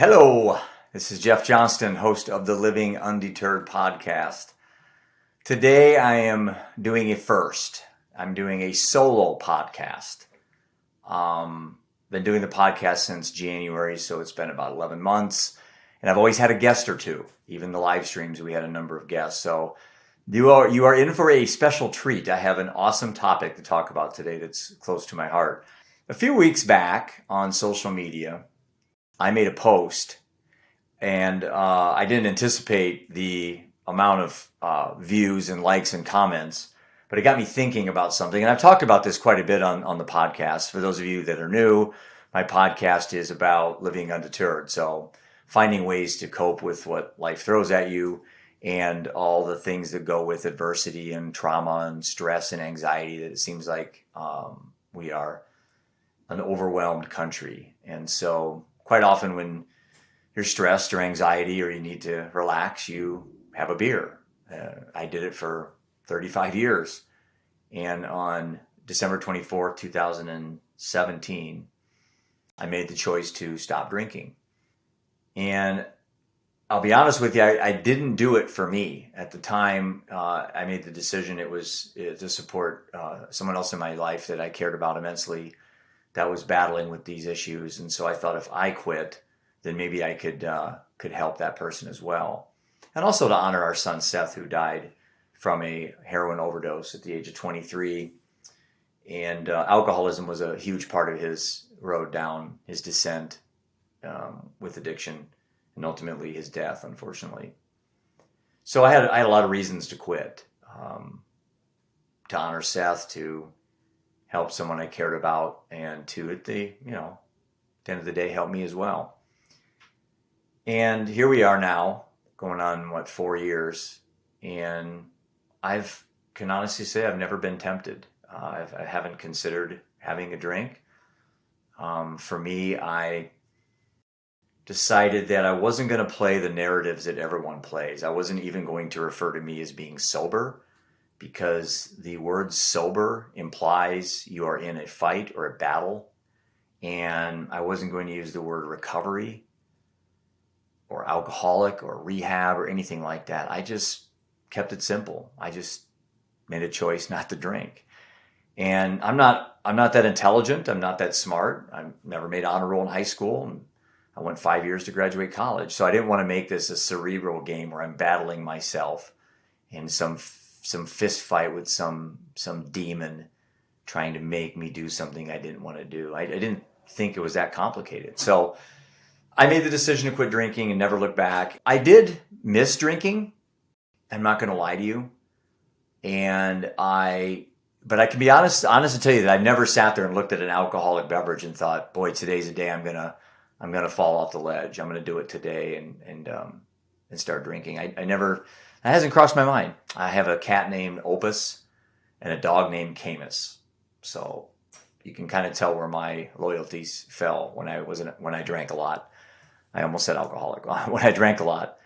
Hello, this is Jeff Johnston, host of the Living Undeterred podcast. Today I am doing a first. I'm doing a solo podcast. Been doing the podcast since January, so it's been about 11 months. And I've always had a guest or two. Even the live streams, we had a number of guests. So you are in for a special treat. I have an awesome topic to talk about today that's close to my heart. A few weeks back on social media, I made a post, and I didn't anticipate the amount of views and likes and comments, but it got me thinking about something. And I've talked about this quite a bit on the podcast. For those of you that are new, my podcast is about living undeterred. So finding ways to cope with what life throws at you and all the things that go with adversity and trauma and stress and anxiety that it seems like we are an overwhelmed country. And so quite often when you're stressed or anxiety or you need to relax, you have a beer. I did it for 35 years. And on December 24th, 2017, I made the choice to stop drinking. And I'll be honest with you, I didn't do it for me. At the time I made the decision, it was to support someone else in my life that I cared about immensely that was battling with these issues. And so I thought if I quit, then maybe I could help that person as well. And also to honor our son, Seth, who died from a heroin overdose at the age of 23. And alcoholism was a huge part of his road down, his descent with addiction, and ultimately his death, unfortunately. So I had a lot of reasons to quit, to honor Seth, to help someone I cared about, and to, at the end of the day, help me as well. And here we are now, going on, 4 years, and can honestly say I've never been tempted. I haven't considered having a drink. For me, I decided that I wasn't going to play the narratives that everyone plays. I wasn't even going to refer to me as being sober, because the word sober implies you are in a fight or a battle. And I wasn't going to use the word recovery or alcoholic or rehab or anything like that. I just kept it simple. I just made a choice not to drink. And I'm not that intelligent. I'm not that smart. I never made honor roll in high school. And I went 5 years to graduate college. So I didn't want to make this a cerebral game where I'm battling myself in some fist fight with some demon trying to make me do something I didn't want to do. I didn't think it was that complicated. So I made the decision to quit drinking and never look back. I did miss drinking. I'm not going to lie to you. But I can be honest to tell you that I've never sat there and looked at an alcoholic beverage and thought, boy, today's a day I'm gonna fall off the ledge. I'm gonna do it today and start drinking. That hasn't crossed my mind. I have a cat named Opus and a dog named Camus. So you can kind of tell where my loyalties fell when I drank a lot. I almost said alcoholic. When I drank a lot,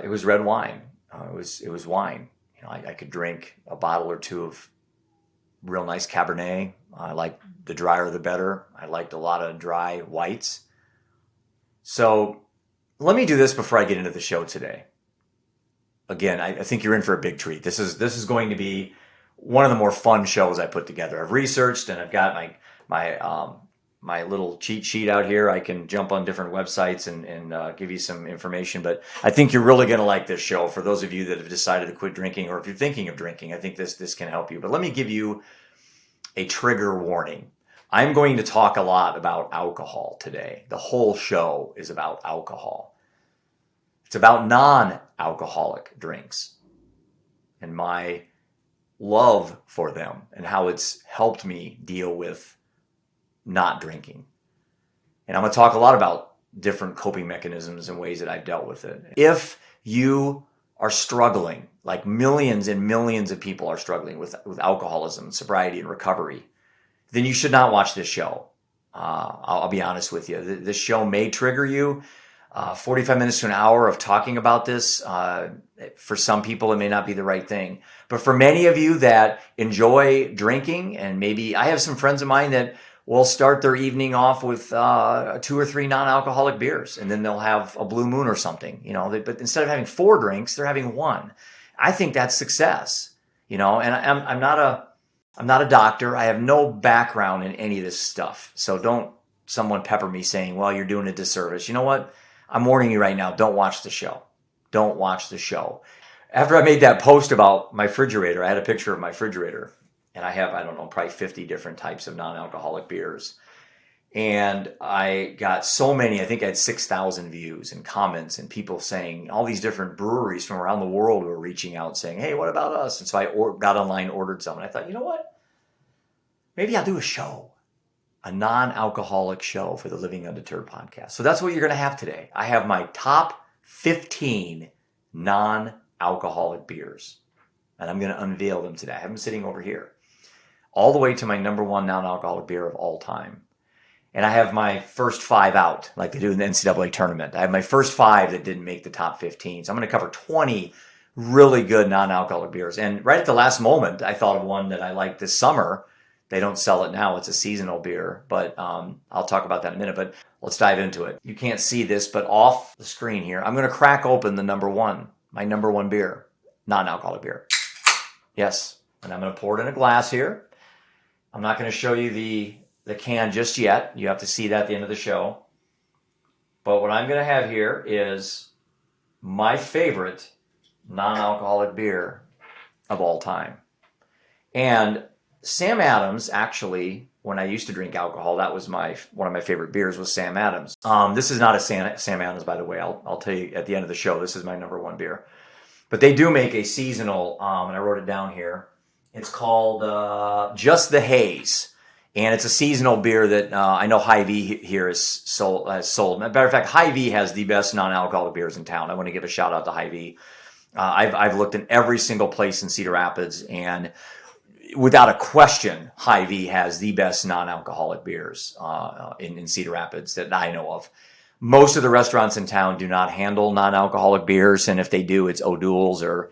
it was red wine. It was wine. I could drink a bottle or two of real nice Cabernet. I liked the drier the better. I liked a lot of dry whites. So let me do this before I get into the show today. Again, I think you're in for a big treat. This is going to be one of the more fun shows I put together. I've researched and I've got my little cheat sheet out here. I can jump on different websites and give you some information. But I think you're really going to like this show. For those of you that have decided to quit drinking, or if you're thinking of drinking, I think this can help you. But let me give you a trigger warning. I'm going to talk a lot about alcohol today. The whole show is about alcohol. It's about non-alcoholic drinks and my love for them and how it's helped me deal with not drinking. And I'm going to talk a lot about different coping mechanisms and ways that I've dealt with it. If you are struggling, like millions and millions of people are struggling with alcoholism, sobriety, and recovery, then you should not watch this show. I'll be honest with you. This show may trigger you. 45 minutes to an hour of talking about this, for some people, it may not be the right thing. But for many of you that enjoy drinking, and maybe I have some friends of mine that will start their evening off with 2 or 3 non-alcoholic beers, and then they'll have a Blue Moon or something, but instead of having 4 drinks, they're having 1. I think that's success, and I'm not a doctor. I have no background in any of this stuff. So don't someone pepper me saying, well, you're doing a disservice. You know what? I'm warning you right now. Don't watch the show. Don't watch the show. After I made that post about my refrigerator, I had a picture of my refrigerator, and I have, I don't know, probably 50 different types of non-alcoholic beers. And I got so many, I think I had 6,000 views and comments and people saying, all these different breweries from around the world were reaching out saying, hey, what about us? And so I got online, ordered some, and I thought, you know what? Maybe I'll do a show, a non-alcoholic show for the Living Undeterred podcast. So that's what you're going to have today. I have my top 15 non-alcoholic beers, and I'm going to unveil them today. I have them sitting over here, all the way to my number 1 non-alcoholic beer of all time. And I have my first 5 out, like they do in the NCAA tournament. I have my first 5 that didn't make the top 15. So I'm going to cover 20 really good non-alcoholic beers. And right at the last moment, I thought of one that I liked this summer. They don't sell it now. It's a seasonal beer, but I'll talk about that in a minute. But let's dive into it. You can't see this, but off the screen here, I'm going to crack open the number 1, my number 1 beer, non-alcoholic beer. Yes, and I'm going to pour it in a glass here. I'm not going to show you the can just yet. You have to see that at the end of the show. But what I'm going to have here is my favorite non-alcoholic beer of all time. And Sam Adams, actually, when I used to drink alcohol, that was one of my favorite beers was Sam Adams. This is not a Sam Adams, by the way. I'll tell you at the end of the show, this is my number 1 beer. But they do make a seasonal, and I wrote it down here. It's called Just the Haze. And it's a seasonal beer that I know Hy-Vee here has sold. Matter of fact, Hy-Vee has the best non-alcoholic beers in town. I want to give a shout out to Hy-Vee. I've looked in every single place in Cedar Rapids, and without a question, Hy-Vee has the best non-alcoholic beers in Cedar Rapids that I know of. Most of the restaurants in town do not handle non-alcoholic beers, and if they do, it's O'Doul's or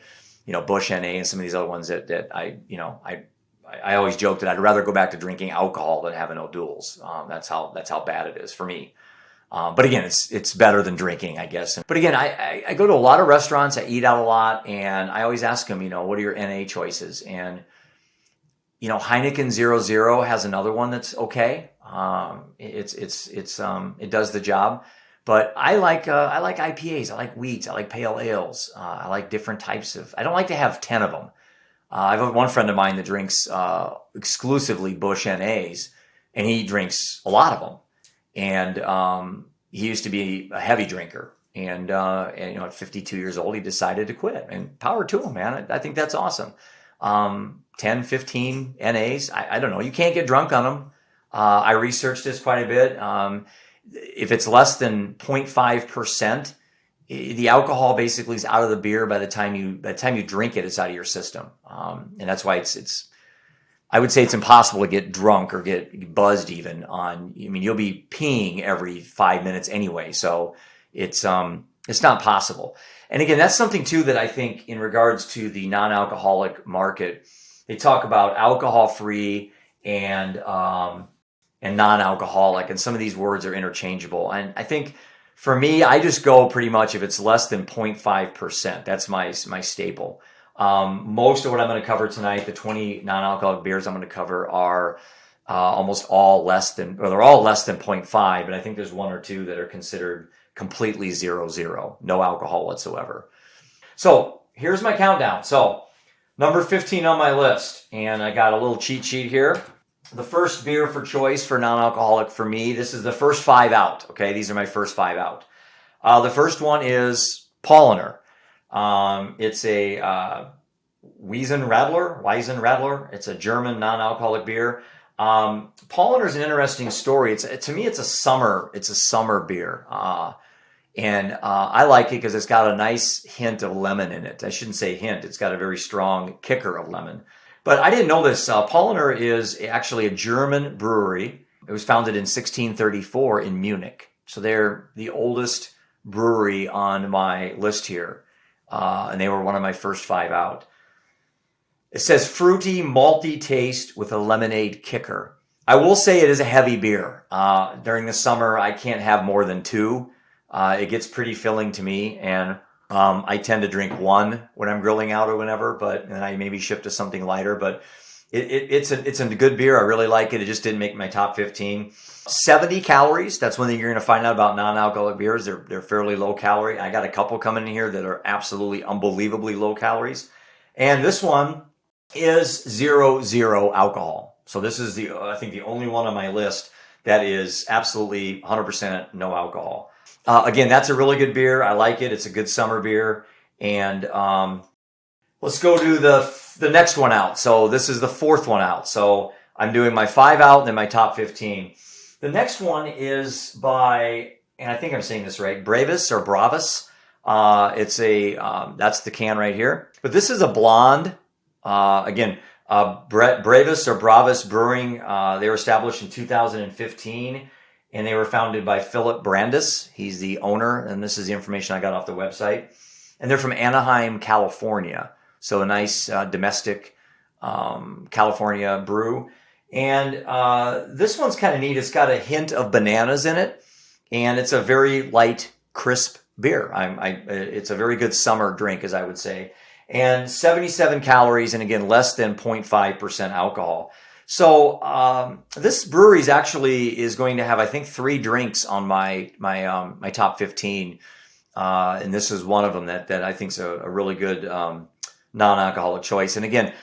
Bush NA and some of these other ones that I always joke that I'd rather go back to drinking alcohol than having O'Doul's. That's how bad it is for me. But again, it's better than drinking, I guess. But again, I go to a lot of restaurants. I eat out a lot, and I always ask them, what are your NA choices? And Heineken 0.0 has another one that's okay. It does the job. But I like IPAs. I like wheats. I like pale ales. I like different types of. I don't like to have 10 of them. I have one friend of mine that drinks exclusively Bush NAs, and he drinks a lot of them. And he used to be a heavy drinker. And at 52 years old, he decided to quit. And power to him, man. I think that's awesome. 10, 15 NAs. I don't know. You can't get drunk on them. I researched this quite a bit. If it's less than 0.5%, the alcohol basically is out of the beer by the time you drink it. It's out of your system, and that's why it's. I would say it's impossible to get drunk or get buzzed even on. I mean, you'll be peeing every 5 minutes anyway, so it's not possible. And again, that's something too that I think in regards to the non-alcoholic market, they talk about alcohol-free and non-alcoholic, and some of these words are interchangeable. And I think for me, I just go pretty much if it's less than 0.5%. That's my staple. Most of what I'm going to cover tonight, the 20 non-alcoholic beers I'm going to cover are almost all less than, or they're all less than 0.5, but I think there's 1 or 2 that are considered completely 0.0, no alcohol whatsoever. So here's my countdown. So number 15 on my list, and I got a little cheat sheet here. The first beer for choice for non-alcoholic for me, this is the first 5 out. Okay, these are my first 5 out. The first one is Paulaner. It's a Weizen Rattler. It's a German non-alcoholic beer. Paulaner is an interesting story. To me, it's a summer beer. And I like it because it's got a nice hint of lemon in it. I shouldn't say hint. It's got a very strong kicker of lemon. But I didn't know this. Paulaner is actually a German brewery. It was founded in 1634 in Munich. So they're the oldest brewery on my list here. And they were one of my first 5 out. It says fruity, malty taste with a lemonade kicker. I will say it is a heavy beer. During the summer, I can't have more than two. It gets pretty filling to me, and I tend to drink one when I'm grilling out or whenever, but then I maybe shift to something lighter. But it's a good beer. I really like it. It just didn't make my top 15. 70 calories. That's one thing you're going to find out about non-alcoholic beers. They're fairly low calorie. I got a couple coming in here that are absolutely unbelievably low calories. And this one is 0.0 alcohol. So this is I think the only one on my list that is absolutely 100% no alcohol. Again, that's a really good beer. I like it. It's a good summer beer. And let's go to the next one out. So this is the fourth one out. So I'm doing my 5 out and then my top 15. The next one is by, and I think I'm saying this right, Brevis or Bravus. That's the can right here. But this is a blonde. Brevis or Bravus Brewing. They were established in 2015, and they were founded by Philip Brandis. He's the owner, and this is the information I got off the website. And they're from Anaheim, California. So a nice domestic California brew. And this one's kind of neat. It's got a hint of bananas in it, and it's a very light, crisp beer. It's a very good summer drink, as I would say. And 77 calories, and again, less than 0.5% alcohol. So this brewery is going to have, I think, 3 drinks on my top 15, and this is one of them that I think is a really good non-alcoholic choice. And again,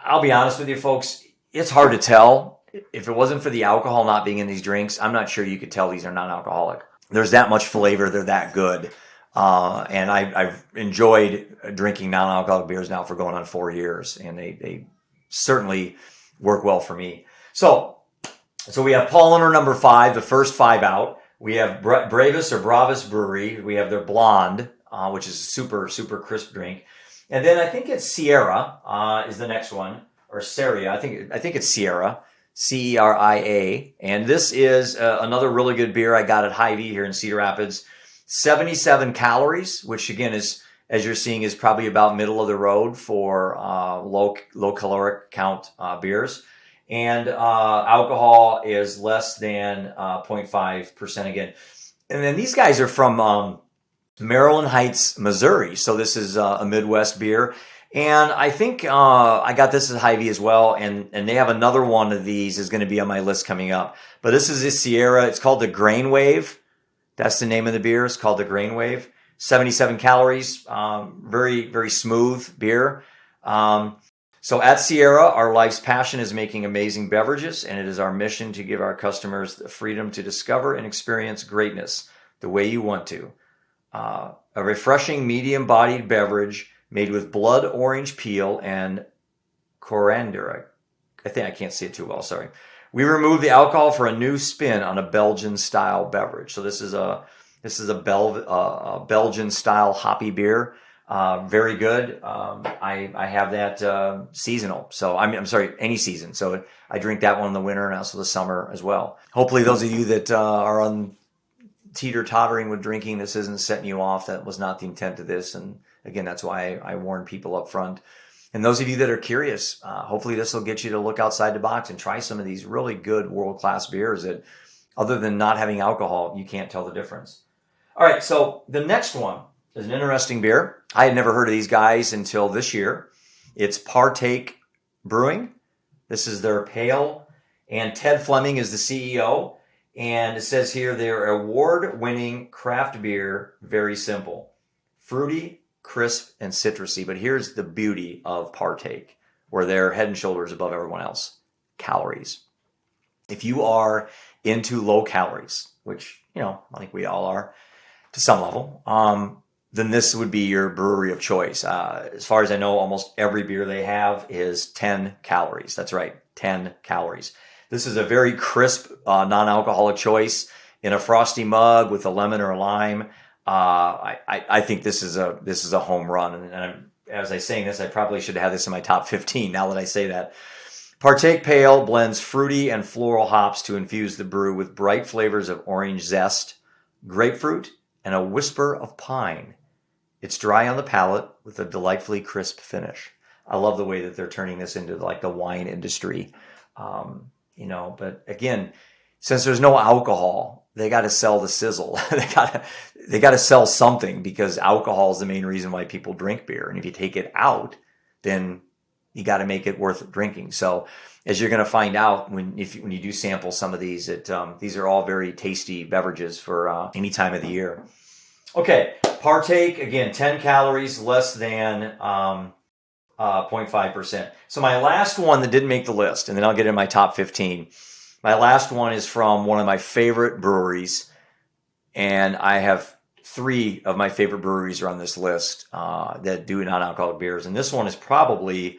I'll be honest with you, folks. It's hard to tell. If it wasn't for the alcohol not being in these drinks, I'm not sure you could tell these are non-alcoholic. There's that much flavor. They're that good. And I've enjoyed drinking non-alcoholic beers now for going on 4 years, and they certainly work well for me. So we have Paulaner number 5, the first 5 out. We have Brevis or Bravus Brewery. We have their blonde, which is a super, super crisp drink. And then I think it's Sierra is the next one. Or Seria, I think it's Sierra, Ceria, and this is another really good beer I got at Hy-Vee here in Cedar Rapids. 77 calories, which again is, as you're seeing, is probably about middle of the road for low caloric count beers, and alcohol is less than 0.5% again. And then these guys are from Maryland Heights, Missouri, so this is a Midwest beer. And I think I got this at Hy-Vee as well, and they have another one of these is going to be on my list coming up. But this is a Sierra. It's called the Grain Wave. That's the name of the beer. It's called the Grain Wave. 77 calories. Very, very smooth beer. So at Sierra, our life's passion is making amazing beverages, and it is our mission to give our customers the freedom to discover and experience greatness the way you want to. A refreshing, medium-bodied beverage made with blood orange peel and coriander. I think I can't see it too well, sorry. We remove the alcohol for a new spin on a Belgian-style beverage. So this is a Belgian-style hoppy beer. Very good. I have that seasonal. So I'm sorry, any season. So I drink that one in the winter and also the summer as well. Hopefully those of you that are on teeter-tottering with drinking, this isn't setting you off. That was not the intent of this. And again, that's why I warn people up front. And those of you that are curious, hopefully this will get you to look outside the box and try some of these really good world-class beers that, other than not having alcohol, you can't tell the difference. All right, so the next one is an interesting beer. I had never heard of these guys until this year. It's Partake Brewing. This is their pale, and Ted Fleming is the CEO. And it says here they're award-winning craft beer, very simple. Fruity, crisp, and citrusy. But here's the beauty of Partake, where they're head and shoulders above everyone else. Calories. If you are into low calories, which, I think we all are to some level, then this would be your brewery of choice. As far as I know, almost every beer they have is 10 calories. That's right, 10 calories. This is a very crisp, non-alcoholic choice in a frosty mug with a lemon or a lime. I think this is a home run. And as I'm saying this, I probably should have this in my top 15 now that I say that. Partake Pale blends fruity and floral hops to infuse the brew with bright flavors of orange zest, grapefruit, and a whisper of pine. It's dry on the palate with a delightfully crisp finish. I love the way that they're turning this into like the wine industry. But again, since there's no alcohol, they got to sell the sizzle. they got to sell something, because alcohol is the main reason why people drink beer. And if you take it out, then you got to make it worth drinking. So as you're going to find out when you do sample some of these, these are all very tasty beverages for any time of the year. Okay, Partake, again, 10 calories, less than 0.5%. So my last one that didn't make the list, and then I'll get in my top 15. My last one is from one of my favorite breweries, and I have 3 of my favorite breweries are on this list that do non-alcoholic beers. And this one is probably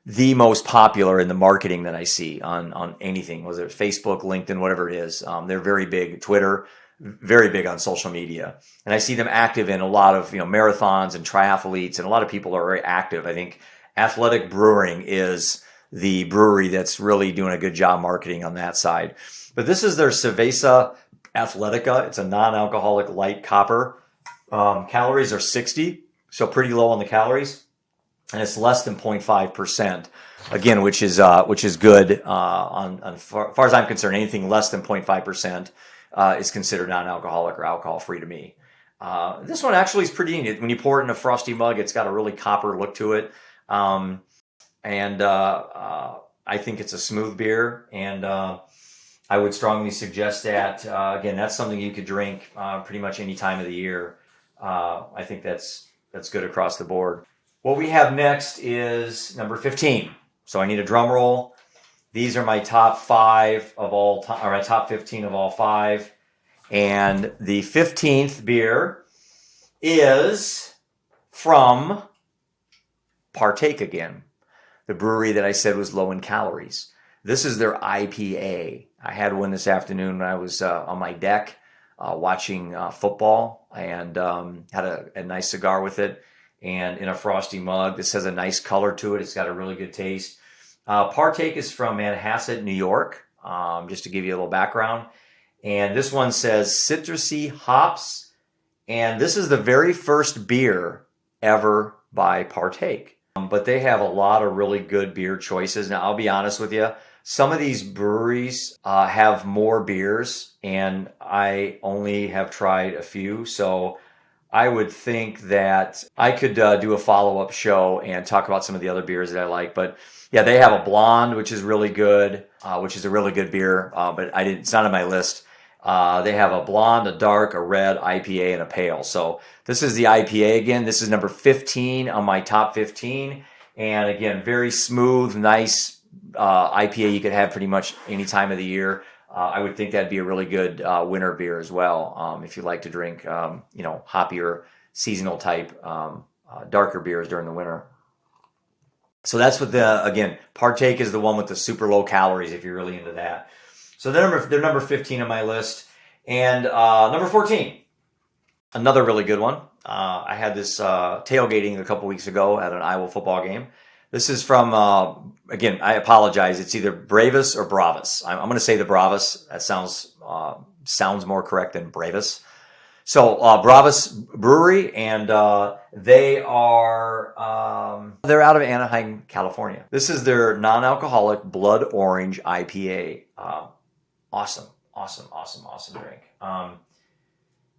the most popular in the marketing that I see on anything, whether it's Facebook, LinkedIn, whatever it is. They're very big, Twitter, very big on social media. And I see them active in a lot of marathons and triathletes, and a lot of people are very active. I think Athletic Brewing is the brewery that's really doing a good job marketing on that side. But this is their Cerveza Athletica. It's a non-alcoholic light copper. Calories are 60, so pretty low on the calories, and it's less than 0.5%. Again, which is good. As far as I'm concerned, anything less than 0.5% is considered non-alcoholic or alcohol-free to me. This one actually is pretty neat. When you pour it in a frosty mug, it's got a really copper look to it. I think it's a smooth beer, and I would strongly suggest that. Again, that's something you could drink pretty much any time of the year. I think that's good across the board. What we have next is number 15. So I need a drum roll. These are my top 5 of all time, or my top 15 of all 5. And the 15th beer is from Partake again, the brewery that I said was low in calories. This is their IPA. I had one this afternoon when I was on my deck watching football, and had a nice cigar with it, and in a frosty mug. This has a nice color to it. It's got a really good taste. Partake is from Manhasset, New York, just to give you a little background. And this one says citrusy hops, and this is the very first beer ever by Partake. But they have a lot of really good beer choices. Now, I'll be honest with you. Some of these breweries have more beers, and I only have tried a few. So I would think that I could do a follow-up show and talk about some of the other beers that I like. But yeah, they have a blonde, which is really good, which is a really good beer. But it's not on my list. They have a blonde, a dark, a red, IPA, and a pale. So this is the IPA again. This is number 15 on my top 15. And again, very smooth, nice IPA you could have pretty much any time of the year. I would think that'd be a really good winter beer as well, if you like to drink, hoppier, seasonal type, darker beers during the winter. So that's what again, Partake is the one with the super low calories if you're really into that. So they're number 15 on my list. And number 14, another really good one. I had this tailgating a couple weeks ago at an Iowa football game. This is from, again, I apologize. It's either Bravus or Bravus. I'm going to say the Bravus. That sounds more correct than Bravus. So Bravus Brewery, and they're out of Anaheim, California. This is their non-alcoholic blood orange IPA. Awesome drink.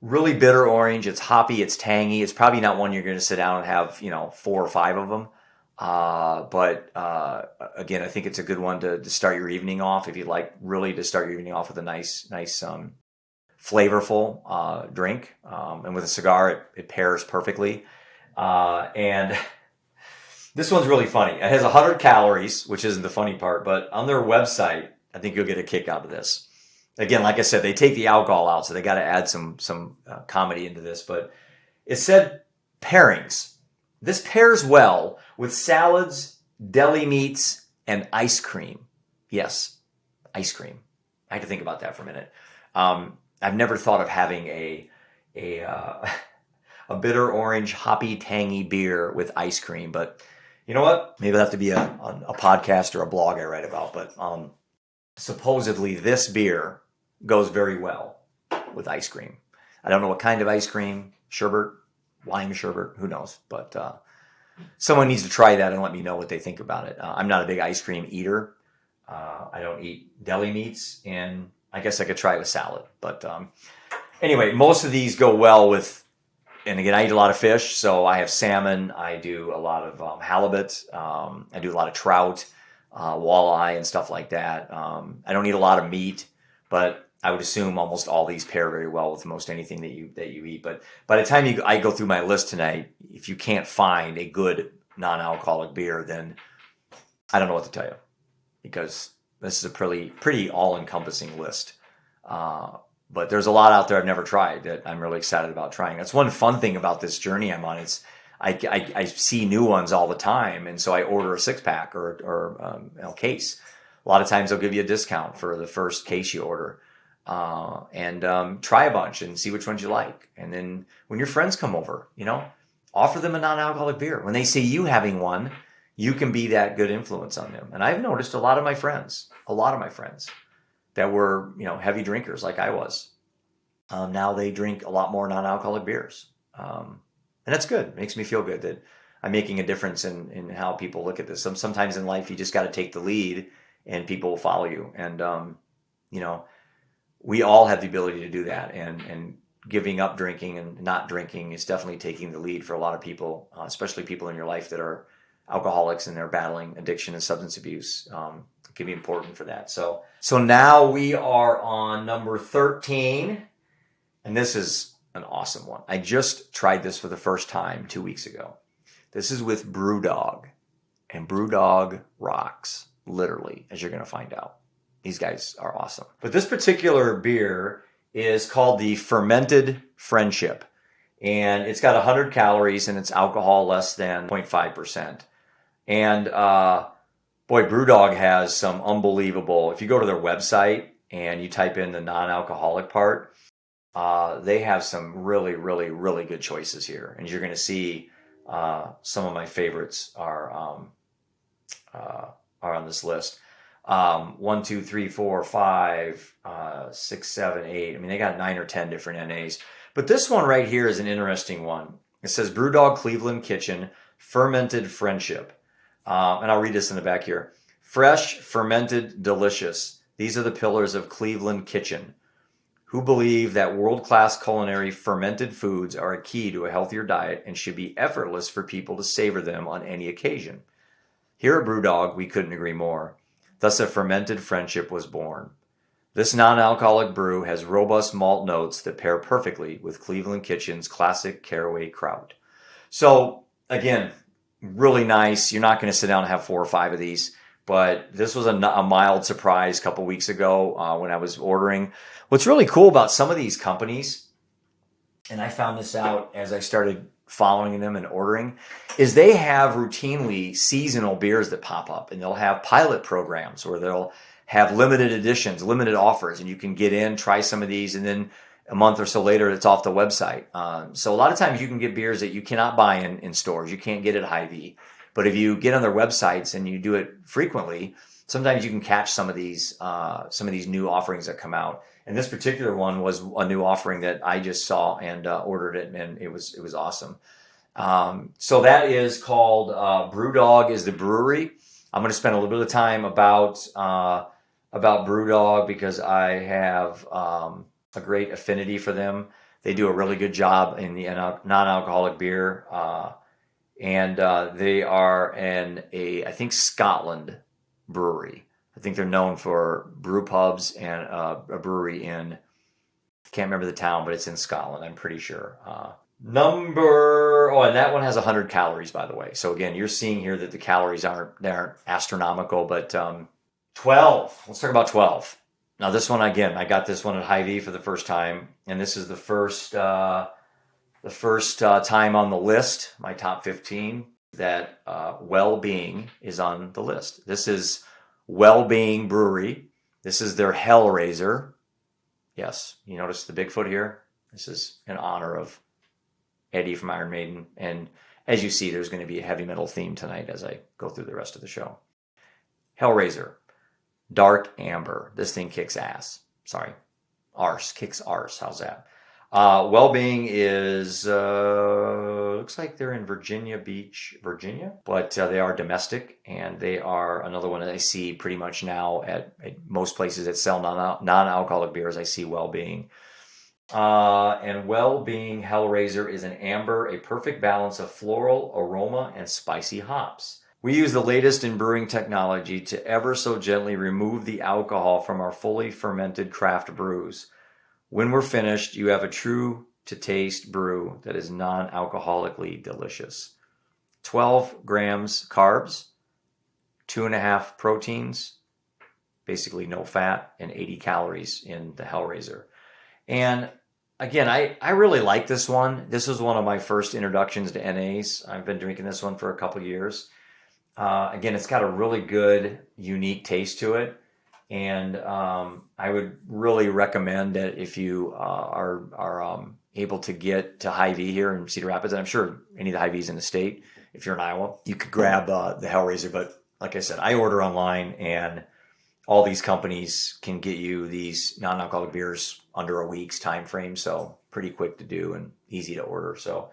Really bitter orange. It's hoppy. It's tangy. It's probably not one you're going to sit down and have 4 or 5 of them. But again, I think it's a good one to start your evening off if you'd like really to start your evening off with a nice flavorful drink. And with a cigar, it pairs perfectly. And this one's really funny. It has 100 calories, which isn't the funny part, but on their website, I think you'll get a kick out of this. Again, like I said, they take the alcohol out, so they got to add some comedy into this. But it said pairings. This pairs well with salads, deli meats, and ice cream. Yes, ice cream. I had to think about that for a minute. I've never thought of having a bitter orange, hoppy, tangy beer with ice cream. But you know what? Maybe it'll have to be a podcast or a blog I write about. But supposedly this beer goes very well with ice cream. I don't know what kind of ice cream, sherbet, lime sherbet, who knows? But someone needs to try that and let me know what they think about it. I'm not a big ice cream eater, I don't eat deli meats, and I guess I could try it with salad. But anyway, most of these go well with, and again, I eat a lot of fish, so I have salmon. I do a lot of halibut. I do a lot of trout, walleye, and stuff like that. I don't eat a lot of meat, but I would assume almost all these pair very well with most anything that you eat. But by the time I go through my list tonight, if you can't find a good non-alcoholic beer, then I don't know what to tell you, because this is a pretty all-encompassing list. But there's a lot out there I've never tried that I'm really excited about trying. That's one fun thing about this journey I'm on. I see new ones all the time, and so I order a 6-pack or case. A lot of times they'll give you a discount for the first case you order, and try a bunch and see which ones you like. And then when your friends come over, offer them a non-alcoholic beer. When they see you having one, you can be that good influence on them. And I've noticed a lot of my friends that were, heavy drinkers like I was. Now they drink a lot more non-alcoholic beers. And that's good. It makes me feel good that I'm making a difference in how people look at this. Sometimes in life, you just got to take the lead and people will follow you. And, we all have the ability to do that. And giving up drinking and not drinking is definitely taking the lead for a lot of people, especially people in your life that are alcoholics and they're battling addiction and substance abuse. It can be important for that. So now we are on number 13, and this is an awesome one. I just tried this for the first time 2 weeks ago. This is with Brewdog, and Brewdog rocks, literally, as you're going to find out. These guys are awesome. But this particular beer is called the Fermented Friendship, and it's got 100 calories and it's alcohol less than 0.5%. And boy, Brewdog has some unbelievable, if you go to their website and you type in the non-alcoholic part, they have some really, really, really good choices here. And you're going to see some of my favorites are on this list. 1, 2, 3, 4, 5, 6, 7, 8. I mean, they got 9 or 10 different NAs. But this one right here is an interesting one. It says Brewdog Cleveland Kitchen Fermented Friendship. And I'll read this in the back here. Fresh, fermented, delicious. These are the pillars of Cleveland Kitchen, who believe that world-class culinary fermented foods are a key to a healthier diet and should be effortless for people to savor them on any occasion. Here at Brewdog, we couldn't agree more. Thus, a Fermented Friendship was born. This non-alcoholic brew has robust malt notes that pair perfectly with Cleveland Kitchen's classic caraway kraut. So, again, really nice. You're not going to sit down and have 4 or 5 of these, but this was a mild surprise a couple weeks ago when I was ordering. What's really cool about some of these companies, and I found this out as I started following them and ordering, is they have routinely seasonal beers that pop up, and they'll have pilot programs where they'll have limited editions, limited offers, and you can get in, try some of these, and then a month or so later, it's off the website. So a lot of times you can get beers that you cannot buy in stores. You can't get at Hy-Vee. But if you get on their websites and you do it frequently, sometimes you can catch some of these new offerings that come out. And this particular one was a new offering that I just saw and ordered it, and it was awesome. So that is called Brewdog is the brewery. I'm going to spend a little bit of time about Brewdog because I have a great affinity for them. They do a really good job in the non-alcoholic beer, and they are I think Scotland brewery. I think they're known for brew pubs and a brewery in, I can't remember the town, but it's in Scotland, I'm pretty sure. And that one has 100 calories, by the way. So again, you're seeing here that the calories aren't astronomical, but 12. Let's talk about 12. Now this one, again, I got this one at Hy-Vee for the first time, and this is the first time on the list, my top 15, that Well-Being is on the list. This is Well-Being Brewery. This is their Hellraiser. Yes, you notice the Bigfoot here? This is in honor of Eddie from Iron Maiden. And as you see, there's going to be a heavy metal theme tonight as I go through the rest of the show. Hellraiser. Dark Amber. This thing kicks ass. Sorry. Arse. Kicks arse. How's that? Well-Being is, looks like they're in Virginia Beach, Virginia, but they are domestic, and they are another one that I see pretty much now at most places that sell non-alcoholic beers. I see Well-Being. And Well-Being Hellraiser is an amber, a perfect balance of floral, aroma, and spicy hops. We use the latest in brewing technology to ever so gently remove the alcohol from our fully fermented craft brews. When we're finished, you have a true to taste brew that is non-alcoholically delicious. 12 grams carbs, 2.5 proteins, basically no fat, and 80 calories in the Hellraiser. And again, I really like this one. This was one of my first introductions to NAs. I've been drinking this one for a couple years. Again, it's got a really good, unique taste to it. And I would really recommend that if you are able to get to Hy-Vee here in Cedar Rapids, and I'm sure any of the Hy-Vees in the state, if you're in Iowa, you could grab the Hellraiser. But like I said, I order online, and all these companies can get you these non-alcoholic beers under a week's time frame, so pretty quick to do and easy to order. So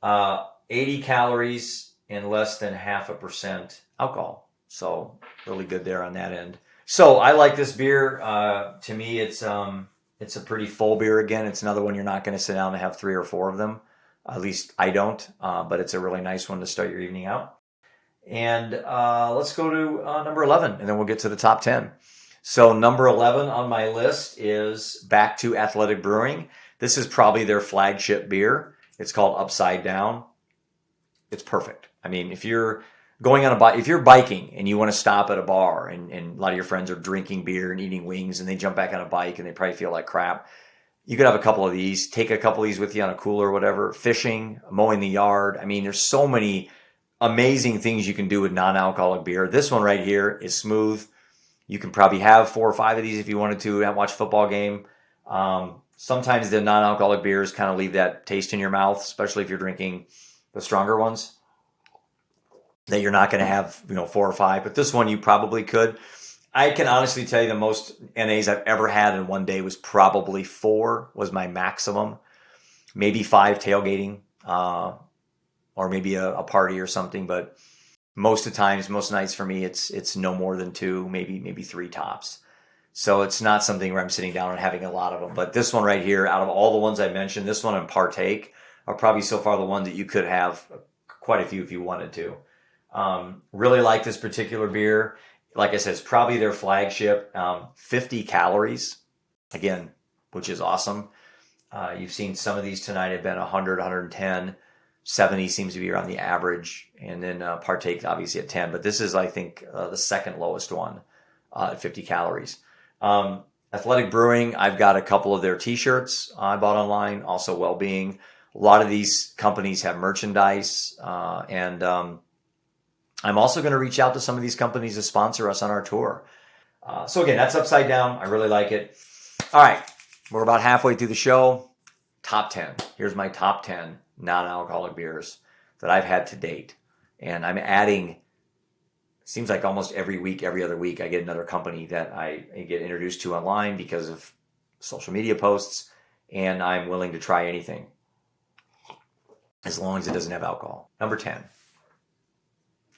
80 calories and less than 0.5% alcohol. So really good there on that end. So I like this beer. To me, it's a pretty full beer. Again, it's another one you're not going to sit down and have 3 or 4 of them. At least I don't. But it's a really nice one to start your evening out. And let's go to number 11, and then we'll get to the top 10. So number 11 on my list is back to Athletic Brewing. This is probably their flagship beer. It's called Upside Down. It's perfect. I mean, if you're going on a bike, if you're biking and you want to stop at a bar, and a lot of your friends are drinking beer and eating wings, and they jump back on a bike and they probably feel like crap, you could have a couple of these. Take a couple of these with you on a cooler or whatever. Fishing, mowing the yard. I mean, there's so many amazing things you can do with non-alcoholic beer. This one right here is smooth. You can probably have 4 or 5 of these if you wanted to and watch a football game. Sometimes the non-alcoholic beers kind of leave that taste in your mouth, especially if you're drinking the stronger ones, that you're not going to have 4 or 5. But this one you probably could. I can honestly tell you the most NAs I've ever had in one day was probably 4 was my maximum. Maybe 5 tailgating. Or maybe a party or something, but most of the times, most nights for me, it's no more than 2, maybe 3 tops. So it's not something where I'm sitting down and having a lot of them. But this one right here, out of all the ones I mentioned, this one and Partake are probably so far the ones that you could have quite a few if you wanted to. Really like this particular beer. Like I said, it's probably their flagship. 50 calories, again, which is awesome. You've seen some of these tonight have been 100, 110. 70 seems to be around the average, and then Partake obviously at 10. But this is, I think, the second lowest one at 50 calories. Athletic Brewing, I've got a couple of their T-shirts I bought online. Also, Well-Being. A lot of these companies have merchandise, and I'm also going to reach out to some of these companies to sponsor us on our tour. So again, that's Upside Down. I really like it. All right, we're about halfway through the show. Top 10. Here's my top 10 non-alcoholic beers that I've had to date. And I'm adding, seems like almost every week, every other week, I get another company that I get introduced to online because of social media posts, and I'm willing to try anything as long as it doesn't have alcohol. Number 10,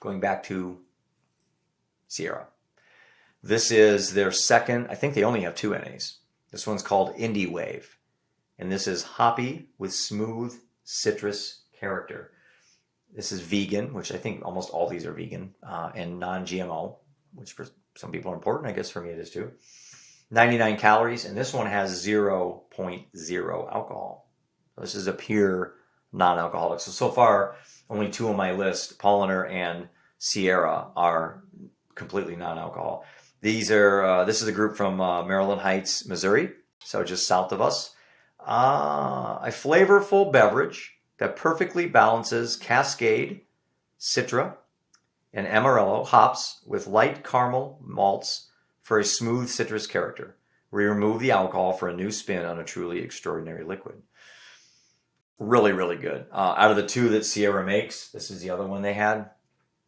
going back to Sierra. This is their second, I think they only have 2 NAs. This one's called Indie Wave, and this is hoppy with smooth citrus character. This is vegan, which I think almost all these are vegan, and non-GMO, which for some people are important. I guess for me it is too. 99 calories, and this one has 0.0 alcohol. This is a pure non-alcoholic. So far, only 2 on my list, Paulaner and Sierra, are completely non-alcohol. These are this is a group from Maryland Heights, Missouri, so just south of us. A flavorful beverage that perfectly balances Cascade, Citra, and Amarillo hops with light caramel malts for a smooth citrus character. We remove the alcohol for a new spin on a truly extraordinary liquid. Really, really good. Out of the 2 that Sierra makes, this is the other one they had.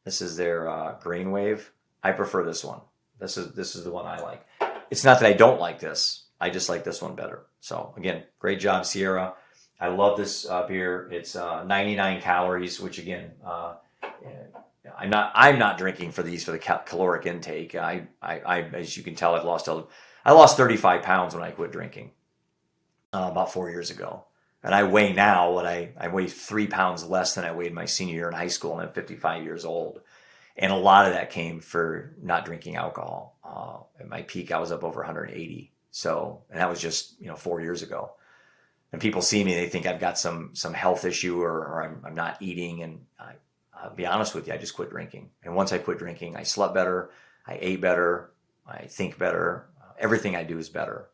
This is their Grain Wave. I prefer this one. This is the one I like. It's not that I don't like this. I just like this one better. So again, great job, Sierra. I love this beer. It's 99 calories, which again, I'm not drinking for these for the caloric intake. I as you can tell, I lost 35 pounds when I quit drinking about 4 years ago. And I weigh now what I weigh 3 pounds less than I weighed my senior year in high school, and I'm 55 years old. And a lot of that came for not drinking alcohol. At my peak, I was up over 180. So, and that was just 4 years ago. And people see me, they think I've got some health issue or I'm not eating. And I'll be honest with you, I just quit drinking. And once I quit drinking, I slept better, I ate better, I think better. Everything I do is better.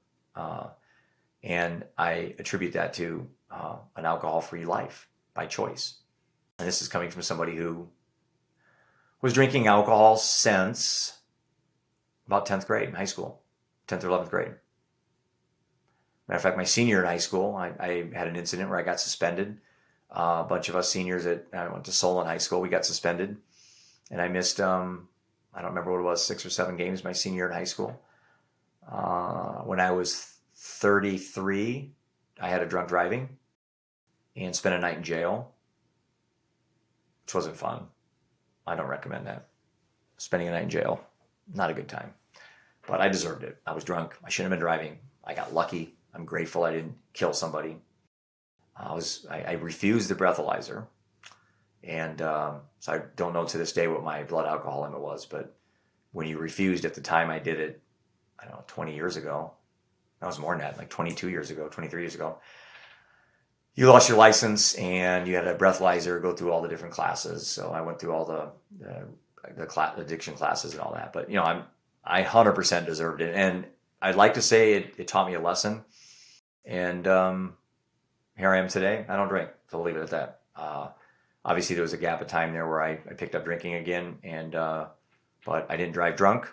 And I attribute that to an alcohol-free life by choice. And this is coming from somebody who was drinking alcohol since about 10th grade in high school, 10th or 11th grade. Matter of fact, my senior year in high school, I had an incident where I got suspended. A bunch of us seniors I went to Solon High School, we got suspended. And I missed, I don't remember what it was, 6 or 7 games my senior year in high school. When I was 33, I had a drunk driving and spent a night in jail, which wasn't fun. I don't recommend that. Spending a night in jail, not a good time. But I deserved it. I was drunk. I shouldn't have been driving. I got lucky. I'm grateful I didn't kill somebody. I refused the breathalyzer. And so I don't know to this day what my blood alcohol limit was. But when you refused at the time I did it, I don't know, 20 years ago. That was more than that, like 22 years ago, 23 years ago. You lost your license and you had a breathalyzer, go through all the different classes. So I went through all the addiction classes and all that. But, I 100% deserved it. And I'd like to say it taught me a lesson. And here I am today. I don't drink, so I'll leave it at that. Obviously, there was a gap of time there where I picked up drinking again. And but I didn't drive drunk.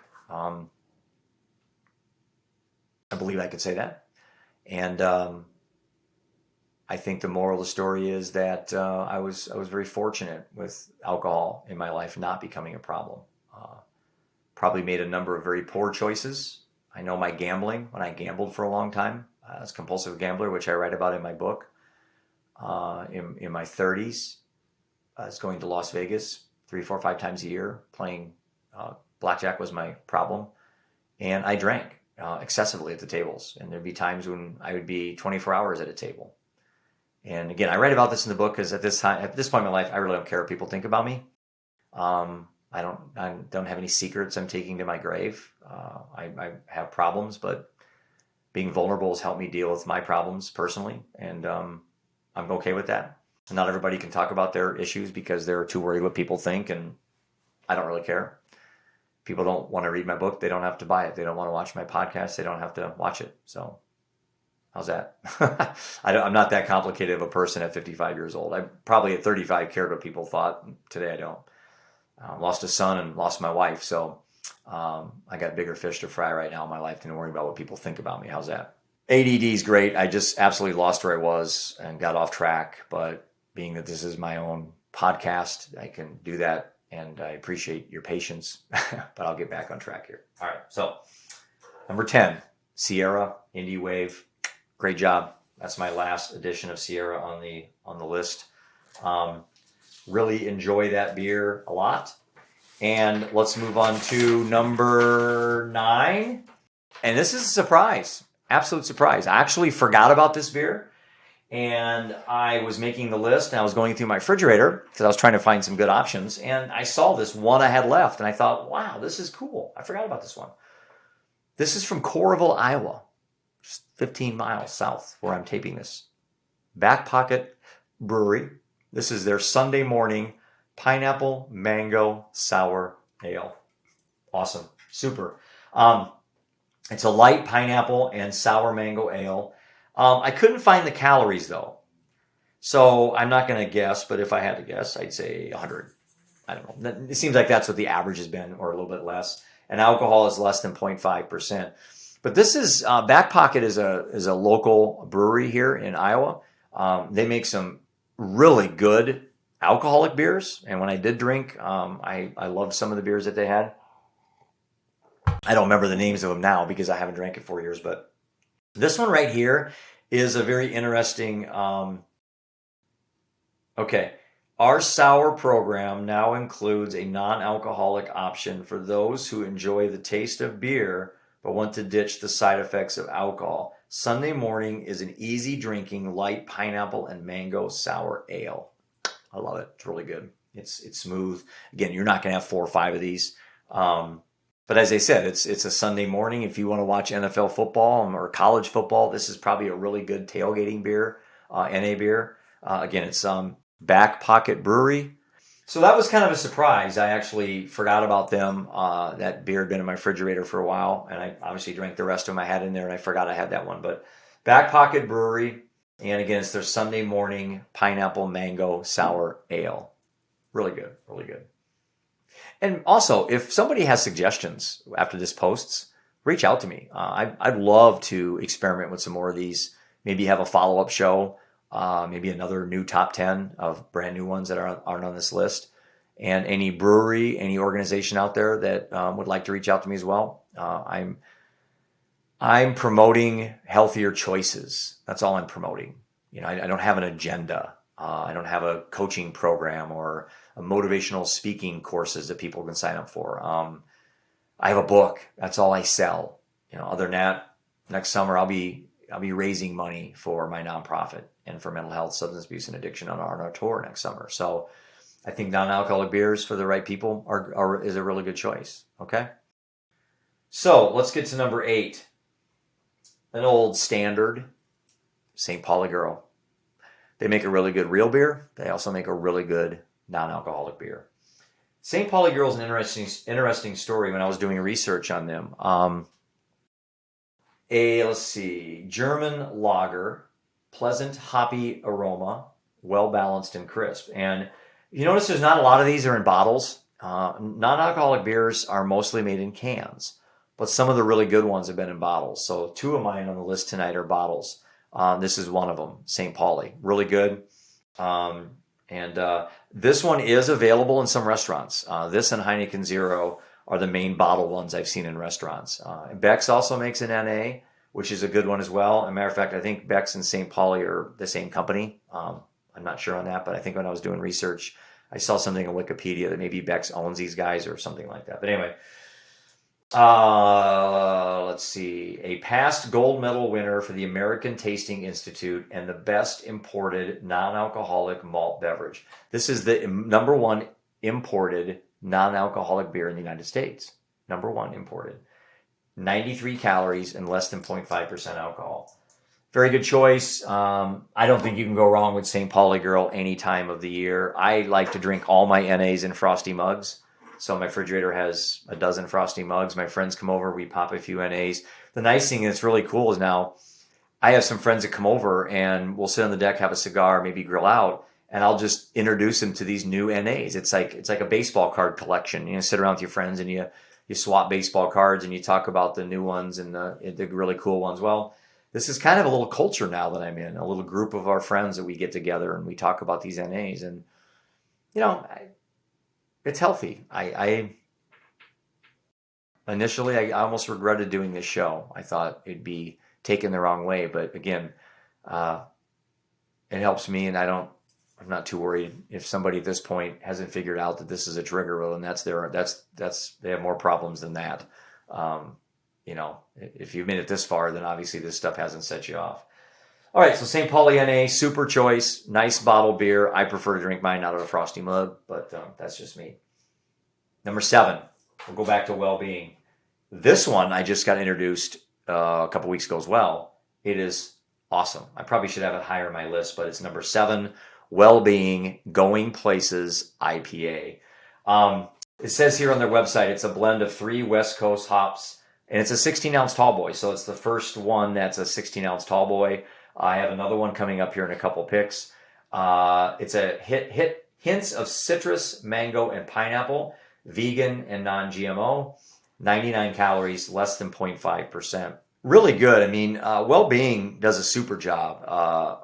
I believe I could say that. And I think the moral of the story is that I was very fortunate with alcohol in my life not becoming a problem. Probably made a number of very poor choices. I know my gambling, when I gambled for a long time, I was a compulsive gambler, which I write about in my book. In my 30s, I was going to Las Vegas 3, 4, 5 times a year. Playing blackjack was my problem. And I drank excessively at the tables. And there'd be times when I would be 24 hours at a table. And again, I write about this in the book because at this point in my life, I really don't care what people think about me. I don't have any secrets I'm taking to my grave. I have problems, but being vulnerable has helped me deal with my problems personally. And I'm okay with that. Not everybody can talk about their issues because they're too worried what people think. And I don't really care. People don't want to read my book. They don't have to buy it. They don't want to watch my podcast. They don't have to watch it. So how's that? I'm not that complicated of a person at 55 years old. I probably at 35 cared what people thought. Today I don't. Lost a son and lost my wife. So I got bigger fish to fry right now in my life than worry about what people think about me. How's that? ADD is great. I just absolutely lost where I was and got off track. But being that this is my own podcast, I can do that. And I appreciate your patience. But I'll get back on track here. All right. So number 10, Sierra Indie Wave. Great job. That's my last edition of Sierra on the list. Really enjoy that beer a lot. And let's move on to number 9. And this is a surprise, absolute surprise. I actually forgot about this beer. And I was making the list and I was going through my refrigerator because I was trying to find some good options. And I saw this one I had left and I thought, wow, this is cool. I forgot about this one. This is from Coralville, Iowa. Just 15 miles south where I'm taping this. Back Pocket Brewery. This is their Sunday morning pineapple mango sour ale. Awesome. Super. It's a light pineapple and sour mango ale. I couldn't find the calories though. So I'm not going to guess, but if I had to guess, I'd say 100. I don't know. It seems like that's what the average has been or a little bit less. And alcohol is less than 0.5%. But this is Back Pocket is a local brewery here in Iowa. They make some really good alcoholic beers, and when I did drink, I loved some of the beers that they had. I don't remember the names of them now because I haven't drank in 4 years, but this one right here is a very interesting. Okay. Our sour program now includes a non-alcoholic option for those who enjoy the taste of beer but want to ditch the side effects of alcohol. Sunday morning is an easy drinking light pineapple and mango sour ale. I love it. It's really good. It's smooth. Again, you're not going to have 4 or 5 of these. But as I said, it's a Sunday morning. If you want to watch NFL football or college football, this is probably a really good tailgating beer, NA beer. Again, it's Back Pocket Brewery. So that was kind of a surprise. I actually forgot about them. That beer had been in my refrigerator for a while, and I obviously drank the rest of them I had in there, and I forgot I had that one. But Back Pocket Brewery, and again, it's their Sunday morning pineapple mango sour ale. Really good, really good. And also, if somebody has suggestions after this posts, reach out to me. I'd love to experiment with some more of these. Maybe have a follow-up show. Maybe another new top 10 of brand new ones that aren't on this list. And any brewery, any organization out there that would like to reach out to me as well. I'm promoting healthier choices. That's all I'm promoting. I don't have an agenda. I don't have a coaching program or a motivational speaking courses that people can sign up for. I have a book. That's all I sell. Other than that, next summer I'll be raising money for my nonprofit and for mental health, substance abuse, and addiction on our tour next summer. So I think non-alcoholic beers for the right people is a really good choice. Okay. So let's get to number 8. An old standard, St. Pauli Girl. They make a really good real beer. They also make a really good non-alcoholic beer. St. Pauli Girl is an interesting story when I was doing research on them. Let's see, German lager, pleasant hoppy aroma, well-balanced and crisp. And you notice there's not a lot of these are in bottles. Non-alcoholic beers are mostly made in cans, but some of the really good ones have been in bottles. So 2 of mine on the list tonight are bottles. This is one of them, St. Pauli. Really good. This one is available in some restaurants. This and Heineken Zero are the main bottle ones I've seen in restaurants. Beck's also makes an NA, which is a good one as well. As a matter of fact, I think Beck's and St. Pauli are the same company. I'm not sure on that, but I think when I was doing research, I saw something on Wikipedia that maybe Beck's owns these guys or something like that. But anyway, let's see. A past gold medal winner for the American Tasting Institute and the best imported non-alcoholic malt beverage. This is the number 1 imported non-alcoholic beer in the United States. Number 1 imported. 93 calories and less than 0.5% alcohol. Very good choice. I don't think you can go wrong with St. Pauli Girl any time of the year. I like to drink all my NAs in frosty mugs. So my refrigerator has a dozen frosty mugs. My friends come over, we pop a few NAs. The nice thing that's really cool is now I have some friends that come over and we'll sit on the deck, have a cigar, maybe grill out, and I'll just introduce them to these new NAs. It's like a baseball card collection. Sit around with your friends and you swap baseball cards and you talk about the new ones and the really cool ones. Well, this is kind of a little culture now that I'm in, a little group of our friends that we get together and we talk about these NAs. And, it's healthy. Initially, I almost regretted doing this show. I thought it'd be taken the wrong way, but again, it helps me, and I'm not too worried if somebody at this point hasn't figured out that this is a trigger. Well, and they have more problems than that. If you've made it this far, then obviously this stuff hasn't set you off. All right, so St. Pauli NA, super choice, nice bottle beer. I prefer to drink mine out of a frosty mug, but that's just me. Number 7, we'll go back to well-being. This one I just got introduced a couple weeks ago as well. It is awesome. I probably should have it higher on my list, but it's number 7, Well-Being Going Places IPA. It says here on their website, it's a blend of 3 West Coast hops, and it's a 16-ounce tall boy. So it's the first one that's a 16-ounce tall boy. I have another one coming up here in a couple picks. It's a hints of citrus, mango, and pineapple, vegan and non-GMO, 99 calories, less than 0.5%. Really good. I mean, Well-Being does a super job.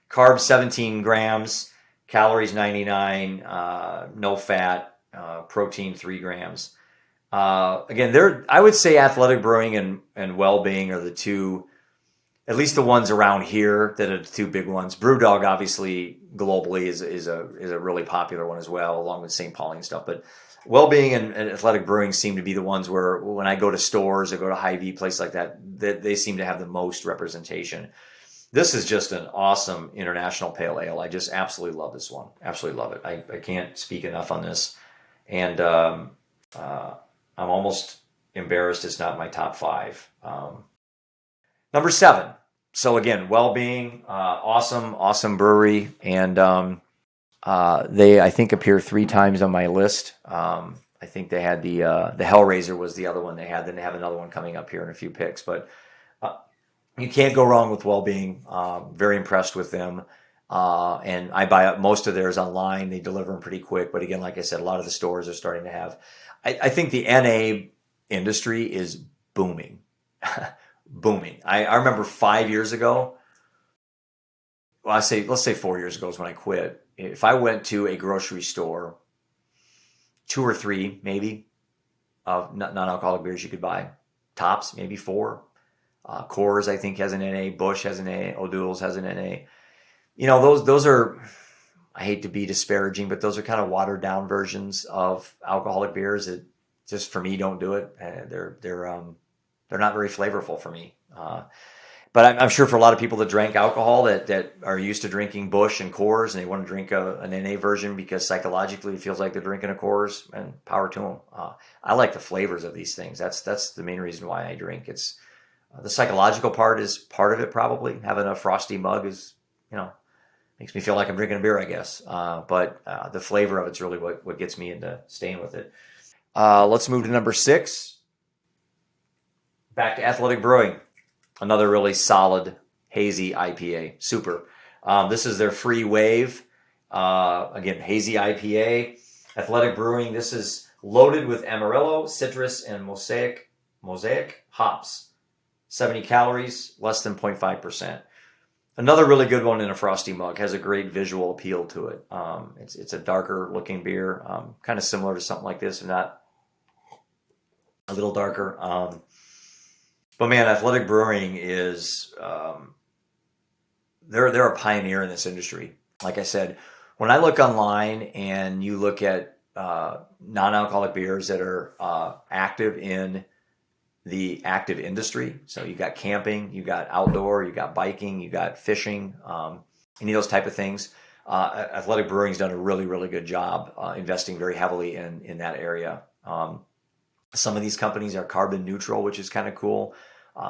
Carbs 17 grams, calories 99, no fat, protein 3 grams. I would say Athletic Brewing and Well-Being are the 2 at least the ones around here that are the two big ones. Brewdog, obviously, globally is a really popular one as well, along with St. Pauli and stuff. But Wellbeing and Athletic Brewing seem to be the ones where when I go to stores or go to Hy-Vee, places like that, they seem to have the most representation. This is just an awesome international pale ale. I just absolutely love this one. Absolutely love it. I can't speak enough on this. And I'm almost embarrassed it's not my top 5. Number 7. So again, Wellbeing, awesome brewery. And they, I think, appear 3 times on my list. I think they had the Hellraiser was the other one they had. Then they have another one coming up here in a few picks. But you can't go wrong with Wellbeing. Very impressed with them. And I buy up most of theirs online. They deliver them pretty quick. But again, like I said, a lot of the stores are starting to have. I think the NA industry is booming. Booming. I remember 5 years ago. Well, let's say 4 years ago is when I quit. If I went to a grocery store, 2 or 3 maybe of non-alcoholic beers you could buy, tops maybe 4. Coors, I think, has an NA. Busch has an NA. O'Doul's has an NA. You know, those are, I hate to be disparaging, but those are kind of watered down versions of alcoholic beers that just for me don't do it. They're not very flavorful for me. But I'm sure for a lot of people that drank alcohol that are used to drinking Busch and Coors and they want to drink an NA version because psychologically it feels like they're drinking a Coors, and power to them. I like the flavors of these things. That's the main reason why I drink. It's the psychological part is part of it probably. Having a frosty mug is, makes me feel like I'm drinking a beer, I guess. But the flavor of it's really what gets me into staying with it. Let's move to number 6. Back to Athletic Brewing. Another really solid hazy IPA. Super. This is their free wave. Again, hazy IPA. Athletic Brewing. This is loaded with Amarillo, citrus, and mosaic hops. 70 calories, less than 0.5%. Another really good one in a frosty mug. Has a great visual appeal to it. It's a darker looking beer. Kind of similar to something like this, if not a little darker. But man, Athletic Brewing is, they're a pioneer in this industry. Like I said, when I look online and you look at non-alcoholic beers that are active in the active industry, so you got camping, you got outdoor, you got biking, you got fishing, any of those type of things, Athletic Brewing's done a really, really good job investing very heavily in that area. Some of these companies are carbon neutral, which is kind of cool.